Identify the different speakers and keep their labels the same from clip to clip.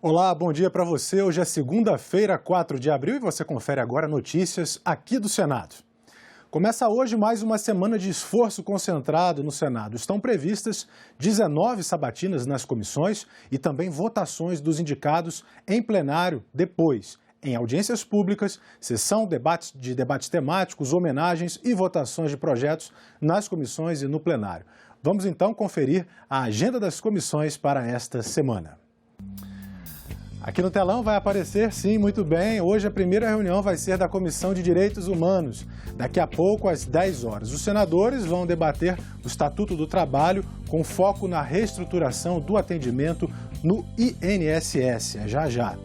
Speaker 1: Olá, bom dia para você. Hoje é segunda-feira, 4 de abril, e você confere agora notícias aqui do Senado. Começa hoje mais uma semana de esforço concentrado no Senado. Estão previstas 19 sabatinas nas comissões e também votações dos indicados em plenário depois, em audiências públicas, sessão de debates temáticos, homenagens e votações de projetos nas comissões e no plenário. Vamos então conferir a agenda das comissões para esta semana. Aqui no telão vai aparecer, sim, muito bem. Hoje a primeira reunião vai ser da Comissão de Direitos Humanos. Daqui a pouco, às 10 horas. Os senadores vão debater o Estatuto do Trabalho com foco na reestruturação do atendimento no INSS, já.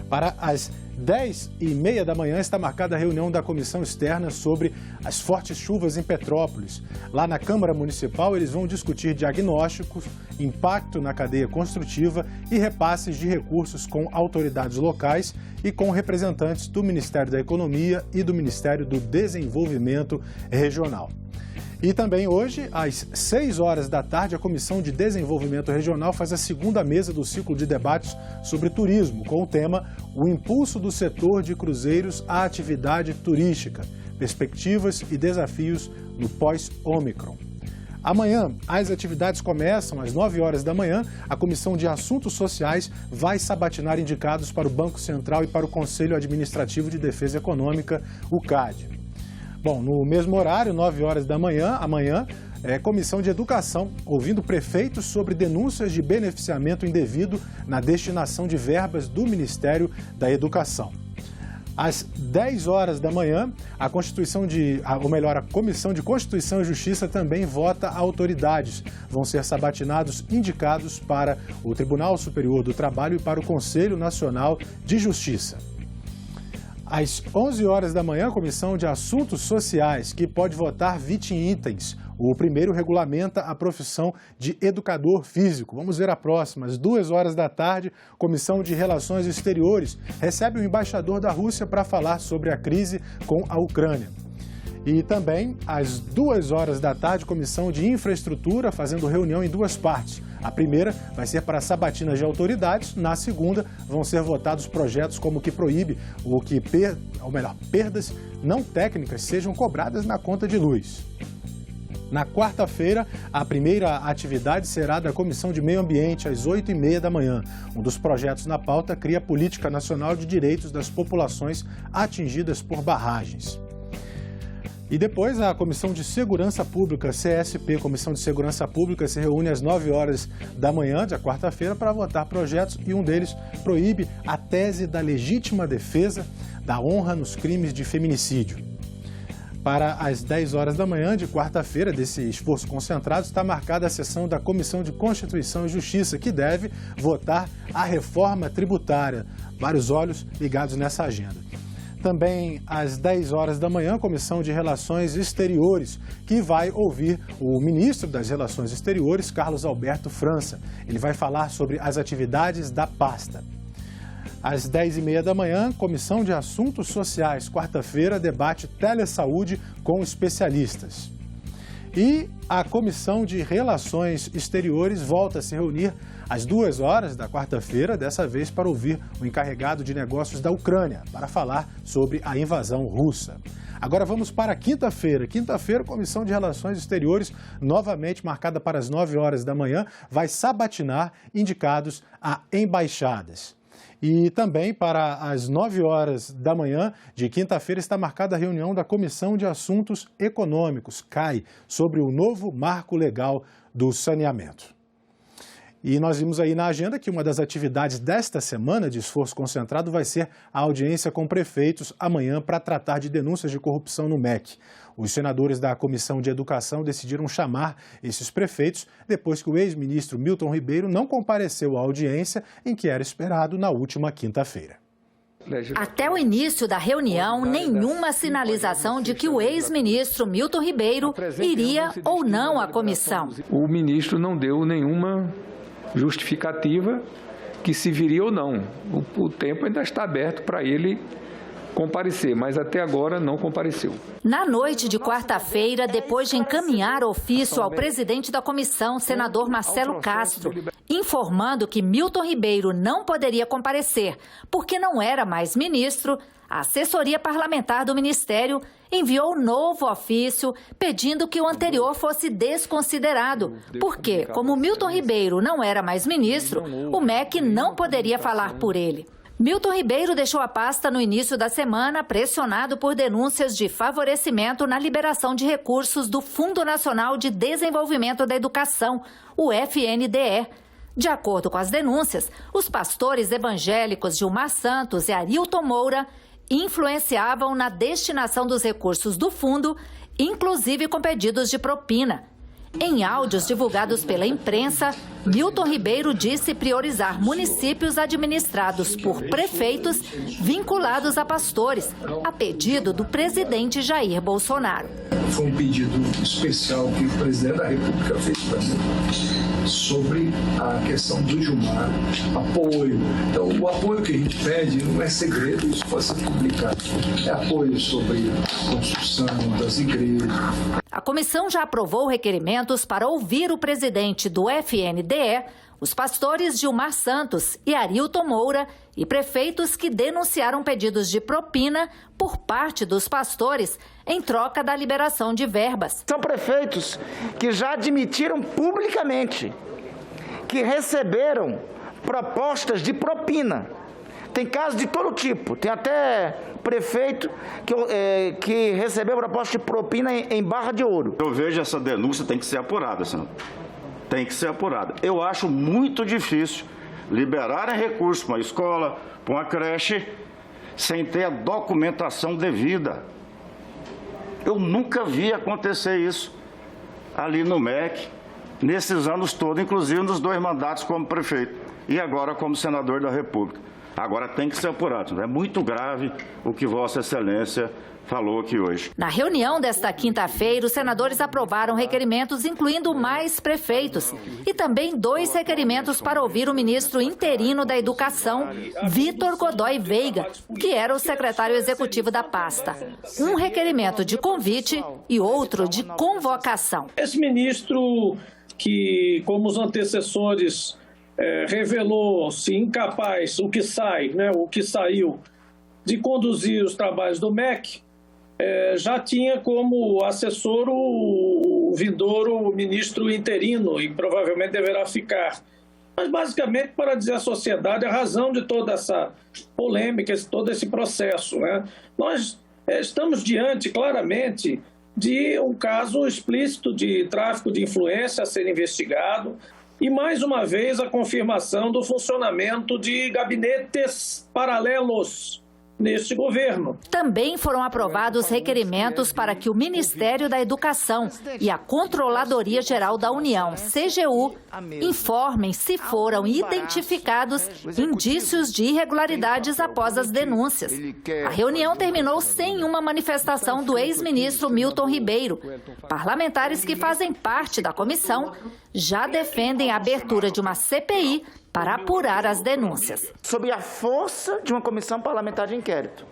Speaker 1: Para as 10h30 da manhã está marcada a reunião da Comissão Externa sobre as fortes chuvas em Petrópolis. Lá na Câmara Municipal, eles vão discutir diagnósticos, impacto na cadeia construtiva e repasses de recursos com autoridades locais e com representantes do Ministério da Economia e do Ministério do Desenvolvimento Regional. E também hoje, às 6 horas da tarde, a Comissão de Desenvolvimento Regional faz a segunda mesa do ciclo de debates sobre turismo, com o tema O Impulso do Setor de Cruzeiros à Atividade Turística, Perspectivas e Desafios no Pós-Ômicron. Amanhã, as atividades começam às 9 horas da manhã. A Comissão de Assuntos Sociais vai sabatinar indicados para o Banco Central e para o Conselho Administrativo de Defesa Econômica, o CAD. Bom, no mesmo horário, 9 horas da manhã, amanhã, Comissão de Educação, ouvindo prefeitos sobre denúncias de beneficiamento indevido na destinação de verbas do Ministério da Educação. Às 10 horas da manhã, a Comissão de Constituição e Justiça também vota autoridades. Vão ser sabatinados indicados para o Tribunal Superior do Trabalho e para o Conselho Nacional de Justiça. Às 11 horas da manhã, a Comissão de Assuntos Sociais, que pode votar 20 itens. O primeiro regulamenta a profissão de educador físico. Vamos ver a próxima. Às 2 horas da tarde, Comissão de Relações Exteriores recebe o embaixador da Rússia para falar sobre a crise com a Ucrânia. E também, às 2 horas da tarde, Comissão de Infraestrutura fazendo reunião em duas partes. A primeira vai ser para sabatinas de autoridades, na segunda vão ser votados projetos como que proíbe perdas não técnicas sejam cobradas na conta de luz. Na quarta-feira, a primeira atividade será da Comissão de Meio Ambiente, às 8h30 da manhã. Um dos projetos na pauta cria a Política Nacional de Direitos das Populações Atingidas por Barragens. E depois a Comissão de Segurança Pública, CSP, Comissão de Segurança Pública, se reúne às 9 horas da manhã, da quarta-feira, para votar projetos e um deles proíbe a tese da legítima defesa da honra nos crimes de feminicídio. Para as 10 horas da manhã de quarta-feira, desse esforço concentrado, está marcada a sessão da Comissão de Constituição e Justiça, que deve votar a reforma tributária. Vários olhos ligados nessa agenda. Também às 10 horas da manhã, a Comissão de Relações Exteriores, que vai ouvir o ministro das Relações Exteriores, Carlos Alberto França. Ele vai falar sobre as atividades da pasta. Às 10h30 da manhã, Comissão de Assuntos Sociais, quarta-feira, debate telesaúde com especialistas. E a Comissão de Relações Exteriores volta a se reunir às 2 horas da quarta-feira, dessa vez para ouvir o encarregado de negócios da Ucrânia, para falar sobre a invasão russa. Agora vamos para a quinta-feira. Quinta-feira, a Comissão de Relações Exteriores, novamente marcada para as 9 horas da manhã, vai sabatinar indicados a embaixadas. E também para as 9 horas da manhã de quinta-feira está marcada a reunião da Comissão de Assuntos Econômicos, CAE, sobre o novo marco legal do saneamento. E nós vimos aí na agenda que uma das atividades desta semana de esforço concentrado vai ser a audiência com prefeitos amanhã para tratar de denúncias de corrupção no MEC. Os senadores da Comissão de Educação decidiram chamar esses prefeitos depois que o ex-ministro Milton Ribeiro não compareceu à audiência em que era esperado na última quinta-feira.
Speaker 2: Até o início da reunião, nenhuma sinalização de que o ex-ministro Milton Ribeiro iria ou não à comissão.
Speaker 3: O ministro não deu nenhuma justificativa que se viria ou não. O tempo ainda está aberto para ele comparecer, mas até agora não compareceu.
Speaker 2: Na noite de quarta-feira, depois de encaminhar ofício ao presidente da comissão, senador Marcelo Castro, Informando que Milton Ribeiro não poderia comparecer porque não era mais ministro, a assessoria parlamentar do Ministério enviou novo ofício pedindo que o anterior fosse desconsiderado, porque, como Milton Ribeiro não era mais ministro, o MEC não poderia falar por ele. Milton Ribeiro deixou a pasta no início da semana, pressionado por denúncias de favorecimento na liberação de recursos do Fundo Nacional de Desenvolvimento da Educação, o FNDE. De acordo com as denúncias, os pastores evangélicos Gilmar Santos e Arilton Moura influenciavam na destinação dos recursos do fundo, inclusive com pedidos de propina. Em áudios divulgados pela imprensa, Milton Ribeiro disse priorizar municípios administrados por prefeitos vinculados a pastores, a pedido do presidente Jair Bolsonaro.
Speaker 4: Foi um pedido especial que o presidente da República fez para mim sobre a questão do Gilmar, apoio. Então, o apoio que a gente pede não é segredo, isso pode ser publicado. É apoio sobre a construção das igrejas.
Speaker 2: A comissão já aprovou requerimentos para ouvir o presidente do FNDE, os pastores Gilmar Santos e Arilton Moura e prefeitos que denunciaram pedidos de propina por parte dos pastores em troca da liberação de verbas.
Speaker 5: São prefeitos que já admitiram publicamente que receberam propostas de propina. Tem casos de todo tipo, tem até prefeito que recebeu proposta de propina em Barra de Ouro.
Speaker 6: Eu vejo essa denúncia tem que ser apurada, senador. Tem que ser apurada. Eu acho muito difícil liberar recursos para uma escola, para uma creche, sem ter a documentação devida. Eu nunca vi acontecer isso ali no MEC, nesses anos todos, inclusive nos 2 mandatos como prefeito e agora como senador da República. Agora tem que ser apurado. É muito grave o que Vossa Excelência falou aqui hoje.
Speaker 2: Na reunião desta quinta-feira, os senadores aprovaram requerimentos incluindo mais prefeitos e também 2 requerimentos para ouvir o ministro interino da Educação, Vitor Godoy Veiga, que era o secretário executivo da pasta. Um requerimento de convite e outro de convocação.
Speaker 7: Esse ministro que, como os antecessores, revelou-se incapaz, o que saiu, de conduzir os trabalhos do MEC, já tinha como assessor o vindouro ministro interino e provavelmente deverá ficar. Mas basicamente para dizer à sociedade a razão de toda essa polêmica, todo esse processo, né? Nós estamos diante claramente de um caso explícito de tráfico de influência a ser investigado e mais uma vez a confirmação do funcionamento de gabinetes paralelos neste governo.
Speaker 2: Também foram aprovados requerimentos para que o Ministério da Educação e a Controladoria Geral da União, CGU, informem se foram identificados indícios de irregularidades após as denúncias. A reunião terminou sem uma manifestação do ex-ministro Milton Ribeiro. Parlamentares que fazem parte da comissão já defendem a abertura de uma CPI para apurar as denúncias.
Speaker 5: Sobre a força de uma comissão parlamentar de inquérito,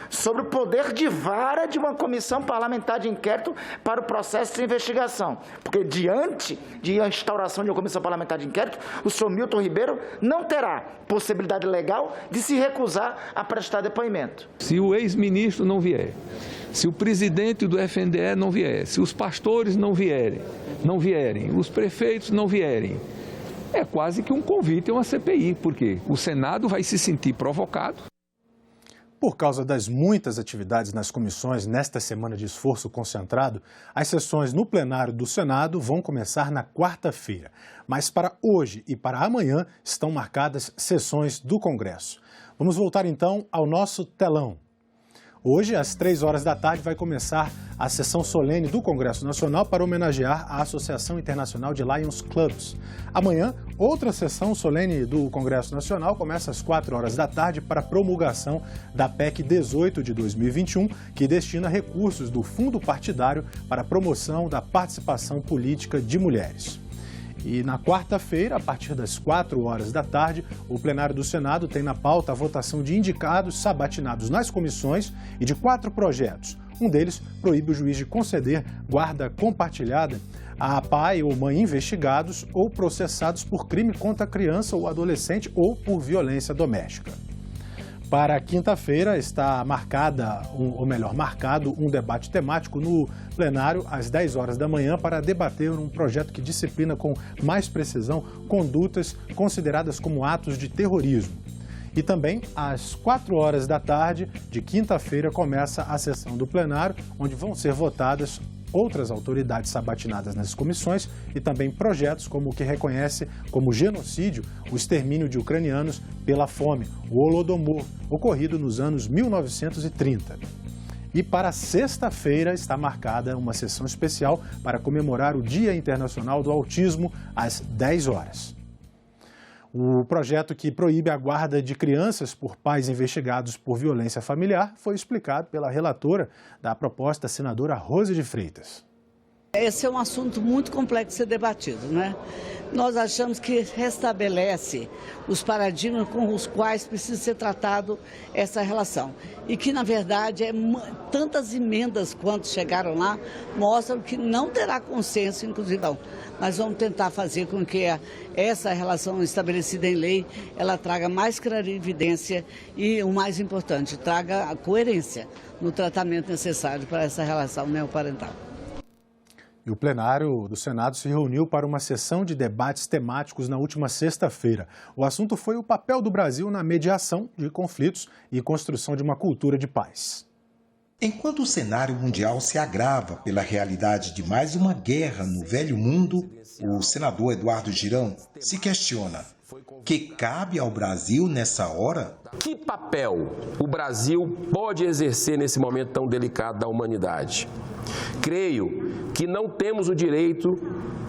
Speaker 5: sobre o poder de vara de uma comissão parlamentar de inquérito para o processo de investigação. Porque diante de a instauração de uma comissão parlamentar de inquérito, o senhor Milton Ribeiro não terá possibilidade legal de se recusar a prestar depoimento.
Speaker 3: Se o ex-ministro não vier, se o presidente do FNDE não vier, se os pastores não vierem, os prefeitos não vierem, é quase que um convite a uma CPI, porque o Senado vai se sentir provocado.
Speaker 1: Por causa das muitas atividades nas comissões nesta semana de esforço concentrado, as sessões no plenário do Senado vão começar na quarta-feira. Mas para hoje e para amanhã estão marcadas sessões do Congresso. Vamos voltar então ao nosso telão. Hoje, às 3 horas da tarde, vai começar a sessão solene do Congresso Nacional para homenagear a Associação Internacional de Lions Clubs. Amanhã, outra sessão solene do Congresso Nacional começa às 4 horas da tarde para a promulgação da PEC 18 de 2021, que destina recursos do fundo partidário para a promoção da participação política de mulheres. E na quarta-feira, a partir das 4 horas da tarde, o plenário do Senado tem na pauta a votação de indicados sabatinados nas comissões e de 4 projetos. Um deles proíbe o juiz de conceder guarda compartilhada a pai ou mãe investigados ou processados por crime contra a criança ou adolescente ou por violência doméstica. Para quinta-feira está marcado um debate temático no plenário às 10 horas da manhã para debater um projeto que disciplina com mais precisão condutas consideradas como atos de terrorismo. E também às 4 horas da tarde de quinta-feira começa a sessão do plenário, onde vão ser votadas outras autoridades sabatinadas nas comissões e também projetos como o que reconhece como genocídio o extermínio de ucranianos pela fome, o Holodomor, ocorrido nos anos 1930. E para sexta-feira está marcada uma sessão especial para comemorar o Dia Internacional do Autismo às 10 horas. O projeto que proíbe a guarda de crianças por pais investigados por violência familiar foi explicado pela relatora da proposta, a senadora Rose de Freitas.
Speaker 8: Esse é um assunto muito complexo de ser debatido, né? Nós achamos que restabelece os paradigmas com os quais precisa ser tratado essa relação. E que, na verdade, tantas emendas quanto chegaram lá mostram que não terá consenso, inclusive não. Nós vamos tentar fazer com que essa relação estabelecida em lei, ela traga mais clarividência e, o mais importante, traga a coerência no tratamento necessário para essa relação neoparental.
Speaker 1: E o plenário do Senado se reuniu para uma sessão de debates temáticos na última sexta-feira. O assunto foi o papel do Brasil na mediação de conflitos e construção de uma cultura de paz.
Speaker 9: Enquanto o cenário mundial se agrava pela realidade de mais uma guerra no velho mundo, o senador Eduardo Girão se questiona: que cabe ao Brasil nessa hora?
Speaker 10: Que papel o Brasil pode exercer nesse momento tão delicado da humanidade? Creio que não temos o direito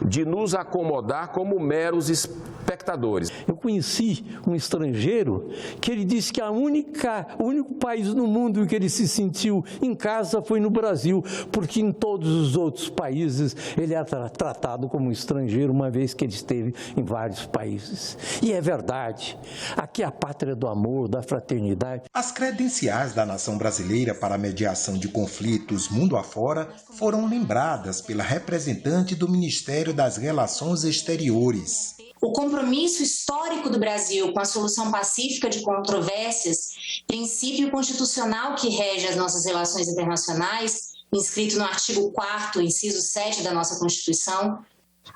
Speaker 10: de nos acomodar como meros espectadores.
Speaker 11: Eu conheci um estrangeiro que ele disse que o único país no mundo em que ele se sentiu em casa foi no Brasil, porque em todos os outros países ele era tratado como um estrangeiro, uma vez que ele esteve em vários países. E é verdade, aqui é a pátria do amor, da fraternidade.
Speaker 9: As credenciais da nação brasileira para a mediação de conflitos mundo afora foram lembradas pela representante do Ministério das Relações Exteriores.
Speaker 12: O compromisso histórico do Brasil com a solução pacífica de controvérsias, princípio constitucional que rege as nossas relações internacionais, inscrito no artigo 4º, inciso 7 da nossa Constituição,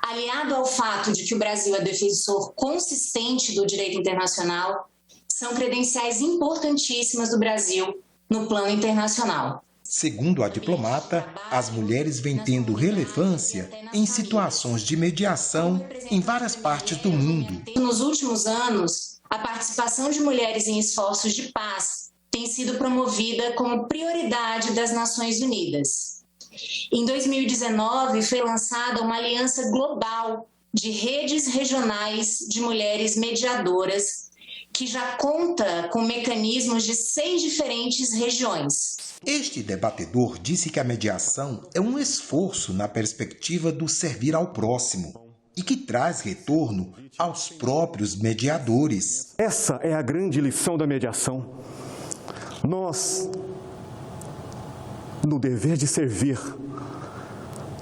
Speaker 12: aliado ao fato de que o Brasil é defensor consistente do direito internacional, são credenciais importantíssimas do Brasil no plano internacional.
Speaker 9: Segundo a diplomata, as mulheres vêm tendo relevância em situações de mediação em várias partes do mundo.
Speaker 12: Nos últimos anos, a participação de mulheres em esforços de paz tem sido promovida como prioridade das Nações Unidas. Em 2019, foi lançada uma aliança global de redes regionais de mulheres mediadoras, que já conta com mecanismos de 6 diferentes regiões.
Speaker 9: Este debatedor disse que a mediação é um esforço na perspectiva do servir ao próximo e que traz retorno aos próprios mediadores.
Speaker 13: Essa é a grande lição da mediação. Nós, no dever de servir,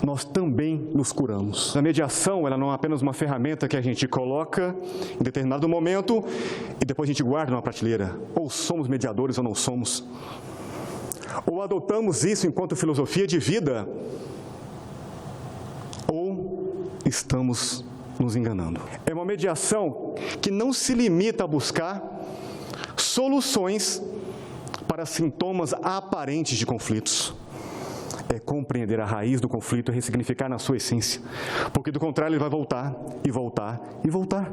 Speaker 13: nós também nos curamos. A mediação, ela não é apenas uma ferramenta que a gente coloca em determinado momento e depois a gente guarda numa prateleira. Ou somos mediadores ou não somos. Ou adotamos isso enquanto filosofia de vida, ou estamos nos enganando. É uma mediação que não se limita a buscar soluções para sintomas aparentes de conflitos. É compreender a raiz do conflito e ressignificar na sua essência, porque do contrário ele vai voltar e voltar e voltar.